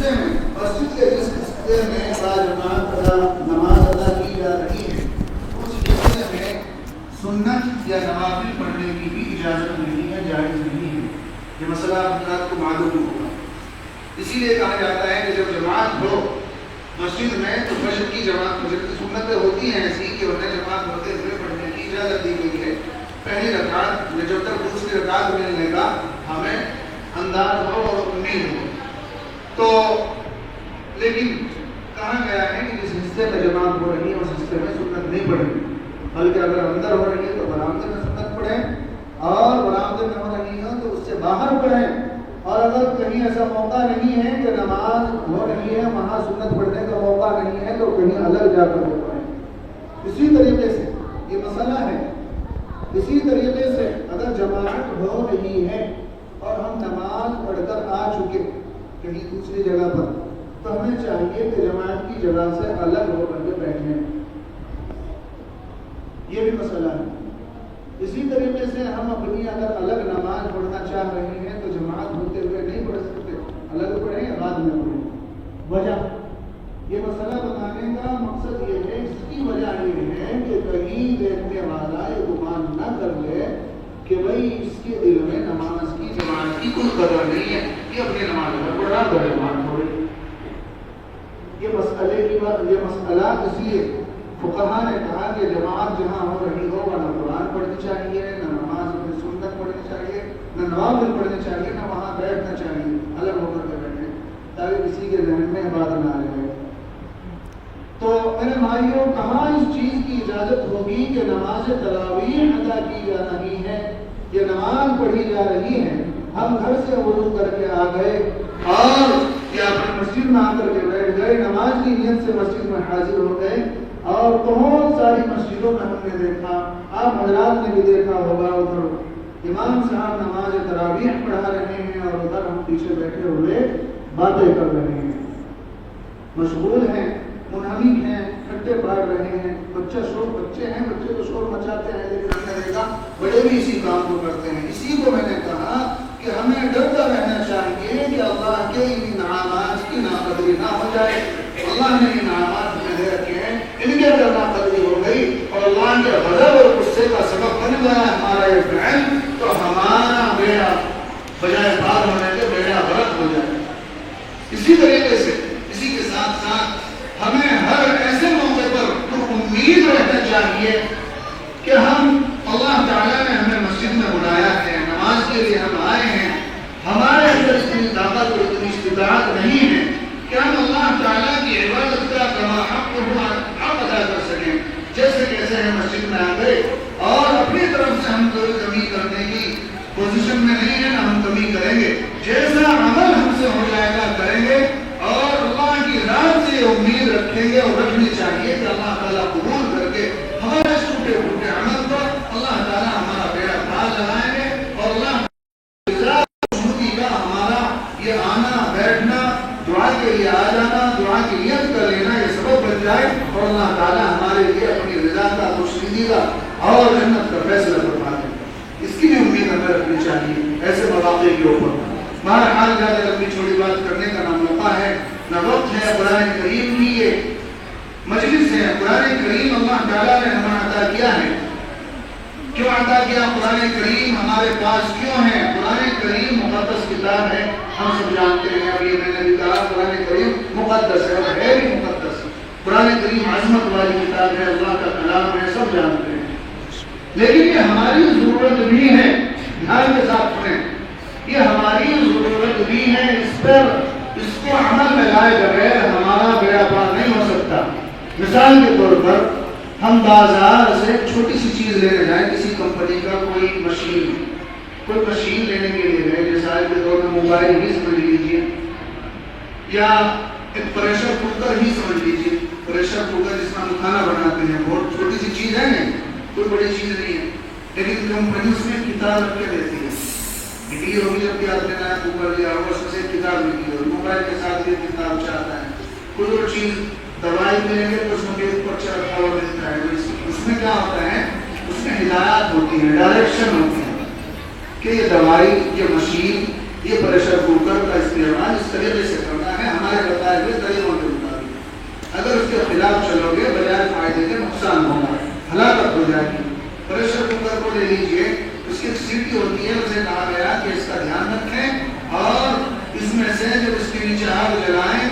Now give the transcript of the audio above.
حصے میں مسجد کے جس حصے میں نماز ادا کی جا رہی ہے اس حصے میں سنت یا نوافل پڑھنے کی بھی اجازت نہیں ہے، جائز نہیں ہے۔ یہ مسئلہ حضرات کو معلوم ہوگا۔ اسی لیے کہا جاتا ہے کہ جب جماعت ہو مسجد میں تو فجر کی جماعت، فجر کی سنتیں ہوتی ہیں ایسی کہ انہیں جماعت ہوتے ہوئے پڑھنے کی اجازت دی گئی ہے۔ پہلی رکعت میں جب تک دوسری رکعت ملنے کا ہمیں انداز ہو اور امید ہو تو، لیکن کہا گیا ہے کہ جس حصے میں جماعت ہو رہی ہے اس حصے میں سنت نہیں پڑھنی، بلکہ اگر اندر ہو رہی ہے تو برآمدے میں سنت پڑھیں، اور برآمدے میں ہو رہی ہے تو اس سے باہر پڑھیں، اور اگر کہیں ایسا موقع نہیں ہے کہ نماز ہو رہی ہے وہاں سنت پڑھنے کا موقع نہیں ہے تو کہیں الگ جا کر وہ پڑھیں۔ اسی طریقے سے یہ مسئلہ ہے، اسی طریقے سے اگر جماعت ہو رہی ہے اور ہم نماز پڑھ کر آ چکے کہیں دوسری جگہ پر تو ہمیں چاہیے کہ جماعت کی جگہ سے الگ ہو کر کے بیٹھیں، یہ بھی مسئلہ ہے۔ اسی طریقے سے ہم اپنی اگر الگ نماز پڑھنا چاہ رہے ہیں تو جماعت ہوتے ہوئے نہیں پڑھ سکتے، الگ پڑھیں یا بعد میں پڑھیں۔ وجہ یہ مسئلہ بتانے کا مقصد یہ ہے، اس کی وجہ یہ ہے کہ کہیں دیکھنے والا یہ گمان نہ کر لے کہ بھئی اس کے دل میں نماز کی جماعت کی کوئی قدر نہیں ہے، یہ اپنی نماز میں پڑھ رہا ہے، جماعت ہو رہی۔ یہ مسئلہ اس لیے فقہاء نے کہا کہ جماعت جہاں ہو رہی ہو وہاں نہ قرآن پڑھنی چاہیے، نہ نماز میں سنت پڑھنی چاہیے، نہ نوافل پڑھنی چاہیے، نہ وہاں بیٹھنا چاہیے، الگ ہو کر کے بیٹھیں تاکہ کسی کے ذہن میں بات نہ آ جائے۔ تو میرے بھائیوں، کہاں اس چیز کی اجازت ہوگی کہ نماز تراویح ادا کی جا رہی ہے، یہ نماز پڑھی جا رہی ہے، ہم گھر سے وضو کر کے آ گئے اور یا اپنی مسجد میں آ کر کے بیٹھ گئے، نماز کی نیت سے مسجد میں حاضر ہو گئے، اور بہت ساری مسجدوں میں ہم نے دیکھا، آپ حضرات نے بھی دیکھا ہوگا، ادھر امام صاحب نماز تراویح پڑھا رہے ہیں اور ادھر ہم پیچھے بیٹھے ہوئے باتیں کر رہے ہیں، مشغول ہیں، منہمک ہیں، کھٹے پڑھ رہے ہیں، بچے تو شور مچاتے ہیں، لیکن کہے گا بڑے بھی اسی کام کو کرتے ہیں۔ اسی کو میں نے کہا کہ ہمیں ڈرتا رہنا چاہیے کہ اللہ کے ان انعامات کی ناقدری نہ ہو جائے۔ اللہ نے انعامات میں دے رکھے ہیں، ان کے اندر ناقدری ہو گئی اور اللہ کے غضب اور غصے کا سبب بن گیا ہمارا یہ فعل، تو ہمارا بیڑا بجائے پار ہونے کے بیڑا غرق ہو جائے۔ اسی طریقے سے اسی کے ساتھ ساتھ ہمیں ہر ایسے موقع پر امید رہنا چاہیے کہ ہم اللہ تعالیٰ نے ہمیں مسجد میں بلایا ہے، نماز کے لیے ہم آئے ہیں، ہمارے اندر اتنی طاقت اور اتنی استطاعت نہیں ہے کہ ہم اللہ تعالیٰ کی عبادت کا کما حق حق ادا کر سکیں۔ جیسے کیسے ہم مسجد میں آ گئے اور اپنی طرف سے ہم کوئی کمی کرنے کی پوزیشن میں نہیں ہے، نہ ہم کمی کریں گے، جیسا عمل ہم سے ہو جائے گا کریں گے، اور اللہ کی ذات سے امید رکھیں گے اور رکھنی چاہیے کہ اللہ تعالیٰ قبول کر کے ہمارے ٹوٹے پھوٹے عمل کو اللہ تعالیٰ ہمارا بیڑا پار لگائیں گے، اور اللہ کا ہمارا یہ آنا بیٹھنا، دعا کے لیے آ جانا، دعا کی نیت کر لینا، یہ سبب بن جائے اور اللہ تعالیٰ ہمارے لیے اپنی رضا کا، خوشنودی کا اور جنت کا فیصلہ فرما دے۔ اس کی بھی امید ہمیں رکھنی چاہیے ایسے مواقع کے اوپر۔ بہرحال زیادہ لمبی چھوٹی بات کرنے کا نہ موقع ہے نہ وقت ہے۔ قرآن کریم کی یہ مجلس ہے، قرآن کریم اللہ تعالیٰ نے ہمیں عطا کیا ہے۔ کیوں عطا کیا؟ قرآن کریم ہمارے پاس کیوں ہے؟ قرآن کریم مقدس کتاب ہے، ہم سب جانتے ہیں، اب یہ میں نے بھی کہا قرآن کریم مقدس ہے اور ہے بھی مقدس۔ قرآن کریم عظمت والی کتاب ہے، اللہ کا کلام ہے، سب جانتے ہیں، لیکن یہ ہماری ضرورت بھی ہے، دھیان کے ساتھ سنیں، یہ ہماری ضرورت بھی ہے، اس کو عمل میں لائے بغیر ہمارا بیڑا پار نہیں ہو سکتا۔ مثال کے طور پر ہم بازار سے چھوٹی سی چیز لینے جائیں، کسی کمپنی کا کوئی مشین لینے کے لیے گئے، جیسے آج کے دور میں موبائل ہی سمجھ لیجیے، یا ایک پریشر کوکر ہی سمجھ لیجیے، پریشر کوکر جس میں ہم کھانا بناتے ہیں، بہت چھوٹی سی چیز ہے نہیں، کوئی بڑی چیز نہیں ہے، لیکن کمپنی اس میں کتاب رکھ کے دیتی ہے، ڈگری ہوگی جب بھی آپ نے نیا کوکر لیا ہوگا، اس سے کتاب لکھی ہوگی، موبائل کے ساتھ یہ کتاب چاہتا ہے، کوئی اور چیز دوائی ملیں گے تو اس میں بھی پرچہ رکھا ہوا ملتا ہے، اس میں کیا ہوتا ہے، اس میں ہدایات ہوتی ہیں، ڈائریکشن ہوتی ہے کہ یہ دوائی، یہ مشین، یہ پریشر کوکر کا استعمال اس طریقے سے کرنا ہے، ہمارے ہمارے بتائے ہوئے طریقوں کے مطابق. اگر اس کے خلاف چلو گے بجائے فائدے کے نقصان ہوگا, ہلاکت ہو جائے گی. پریشر کوکر کو لے لیجیے, اس کی ایک سیٹی ہوتی ہے, اسے کہا گیا کہ اس کا دھیان رکھیں اور اس میں سے جب اس کے نیچے آگ جلائیں